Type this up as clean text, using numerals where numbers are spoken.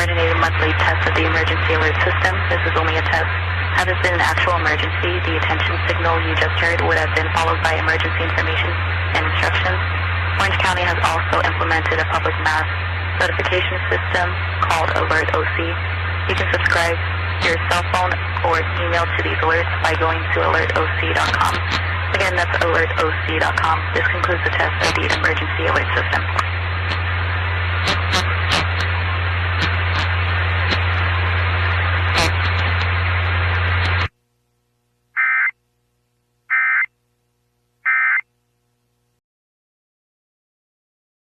coordinated monthly test of the emergency alert system. This is only a test. Had this been an actual emergency, the attention signal you just heard would have been followed by emergency information and instructions. Orange County has also implemented a public mass notification system called Alert OC. You can subscribe your cell phone or email to these alerts by going to alertoc.com. Again, that's alertoc.com. This concludes the test of the emergency alert system.